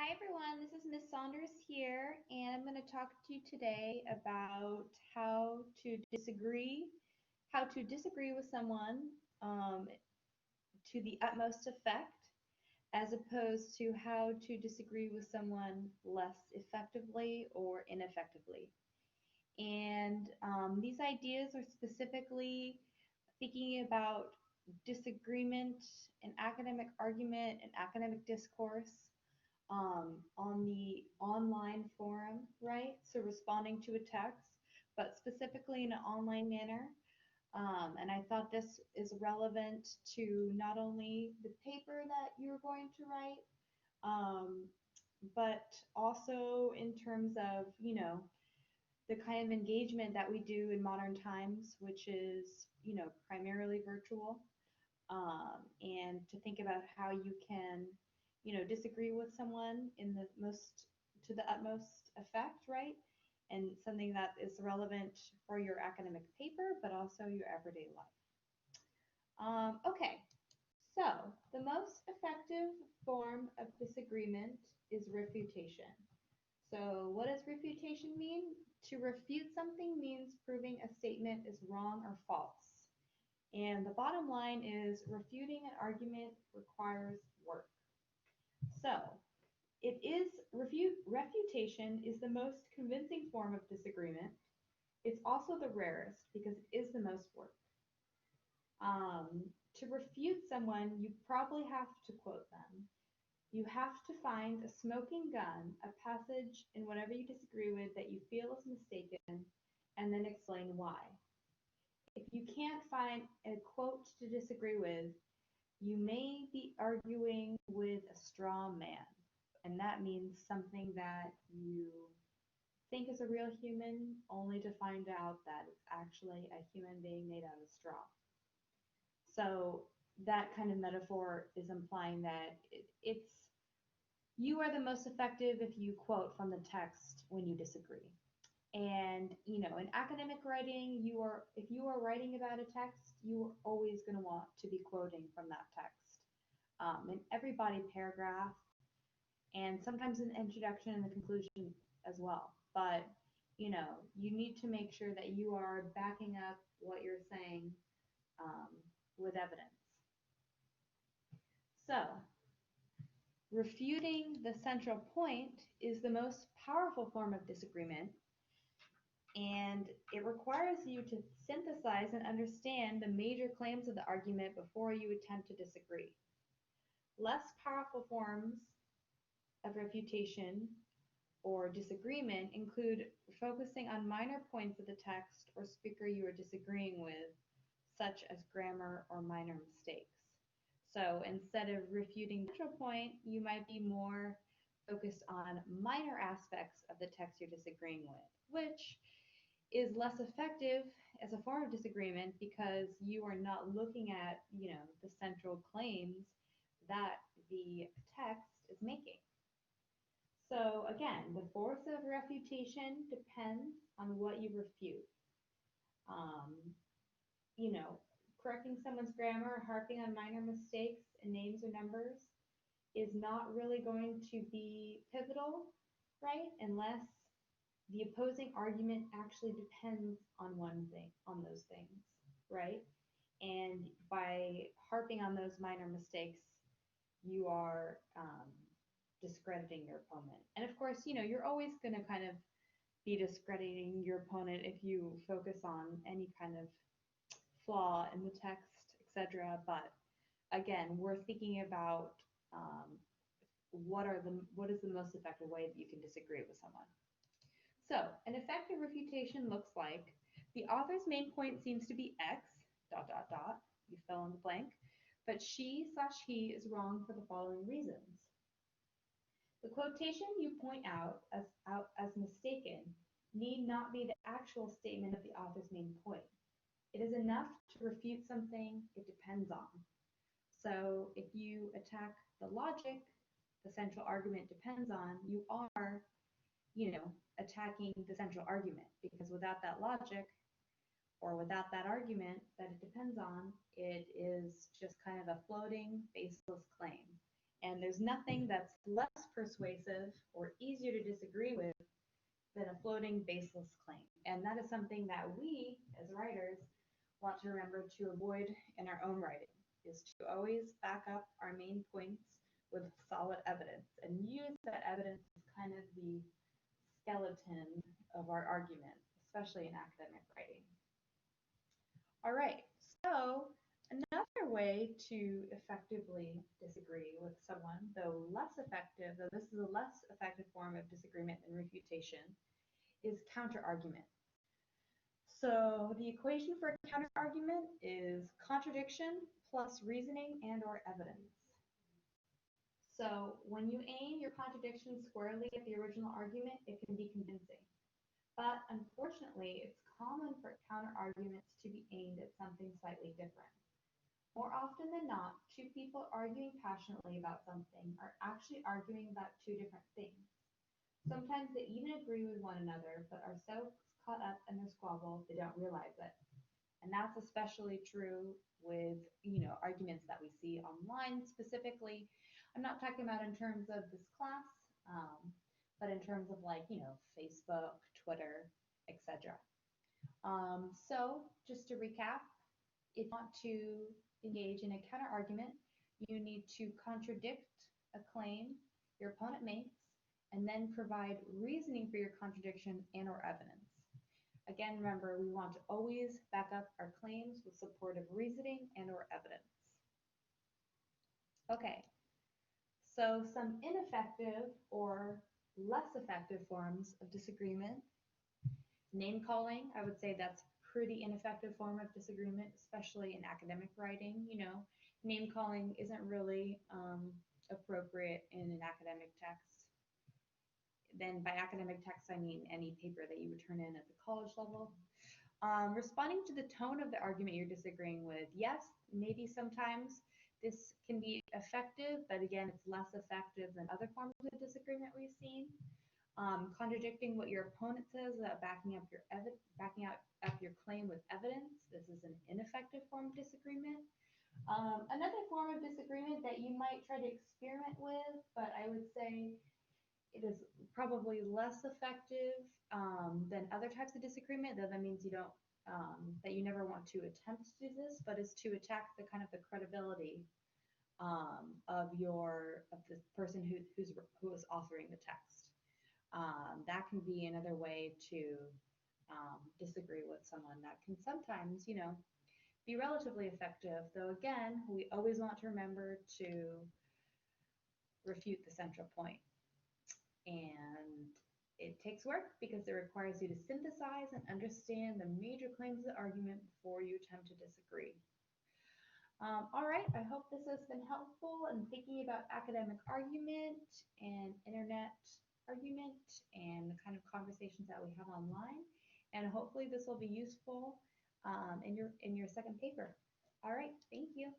Hi everyone, this is Miss Saunders here, and I'm going to talk to you today about how to disagree with someone um, to the utmost effect, as opposed to how to disagree with someone less effectively or ineffectively. And these ideas are specifically thinking about disagreement and academic argument and academic discourse on the online forum, right? So responding to a text, but specifically in an online manner. And I thought this is relevant to not only the paper that you're going to write, um, but also in terms of, the kind of engagement that we do in modern times, which is, primarily virtual, and to think about how you can, disagree with someone in the most to the utmost effect, right? And something that is relevant for your academic paper, but also your everyday life. Okay, so the most effective form of disagreement is refutation. So, what does refutation mean? To refute something means proving a statement is wrong or false. And the bottom line is refuting an argument requires work. So, refutation is the most convincing form of disagreement. It's also the rarest because it is the most work. To refute someone, you probably have to quote them. You have to find a smoking gun, a passage in whatever you disagree with that you feel is mistaken, and then explain why. If you can't find a quote to disagree with, you may be arguing with a straw man. And that means something that you think is a real human, only to find out that it's actually a human being made out of straw. So that kind of metaphor is implying that it's you are the most effective if you quote from the text when you disagree. And in academic writing, if you are writing about a text, you are always going to want to be quoting from that text in every body paragraph, and sometimes in the introduction and the conclusion as well. But you need to make sure that you are backing up what you're saying um, with evidence. So, refuting the central point is the most powerful form of disagreement, and it requires you to synthesize and understand the major claims of the argument before you attempt to disagree. Less powerful forms of refutation or disagreement include focusing on minor points of the text or speaker you are disagreeing with, such as grammar or minor mistakes. So instead of refuting the central point, you might be more focused on minor aspects of the text you're disagreeing with, which is less effective as a form of disagreement because you are not looking at, the central claims that the text is making. So again, the force of refutation depends on what you refute. Um, you know, Correcting someone's grammar, harping on minor mistakes in names or numbers is not really going to be pivotal, right? Unless the opposing argument actually depends on one thing, on those things, right? And by harping on those minor mistakes, you are discrediting your opponent. And of course, you're always going to kind of be discrediting your opponent if you focus on any kind of flaw in the text, etc. But again, we're thinking about what is the most effective way that you can disagree with someone. So, an effective refutation looks like the author's main point seems to be X, dot, dot, dot, you fill in the blank, but she/he is wrong for the following reasons. The quotation you point out as mistaken need not be the actual statement of the author's main point. It is enough to refute something it depends on. So if you attack the logic the central argument depends on, you are, attacking the central argument, because without that logic or without that argument that it depends on, it is just kind of a floating, baseless claim. And there's nothing that's less persuasive or easier to disagree with than a floating baseless claim. And that is something that we, as writers, want to remember to avoid in our own writing, is to always back up our main points with solid evidence and use that evidence as kind of the skeleton of our argument, especially in academic writing. All right, so another way to effectively disagree with someone, though this is a less effective form of disagreement than refutation, is counterargument. So the equation for a counterargument is contradiction plus reasoning and or evidence. So when you aim your contradiction squarely at the original argument, it can be convincing. But unfortunately, it's common for counterarguments to be aimed at something slightly different. More often than not, two people arguing passionately about something are actually arguing about two different things. Sometimes they even agree with one another, but are so caught up in their squabble they don't realize it. And that's especially true with, arguments that we see online specifically. I'm not talking about in terms of this class, but in terms of Facebook, Twitter, etc. So just to recap, if you want to engage in a counter argument, you need to contradict a claim your opponent makes and then provide reasoning for your contradiction and or evidence. Again, remember, we want to always back up our claims with supportive reasoning and or evidence. Okay, so some ineffective or less effective forms of disagreement. Name calling, I would say that's pretty ineffective form of disagreement, especially in academic writing. Name calling isn't really appropriate in an academic text. Then by academic text, I mean any paper that you would turn in at the college level. Responding to the tone of the argument you're disagreeing with, yes, maybe sometimes this can be effective, but again, it's less effective than other forms of disagreement we've seen. Contradicting what your opponent says without backing up your claim with evidence. This is an ineffective form of disagreement. Another form of disagreement that you might try to experiment with, but I would say it is probably less effective than other types of disagreement, though that means that you never want to attempt to do this, but is to attack the credibility of the person who is authoring the text. That can be another way to disagree with someone that can sometimes, be relatively effective, though again, we always want to remember to refute the central point. And it takes work because it requires you to synthesize and understand the major claims of the argument before you attempt to disagree. All right, I hope this has been helpful in thinking about academic argument and internet argument and the kind of conversations that we have online. And hopefully this will be useful in your second paper. All right, thank you.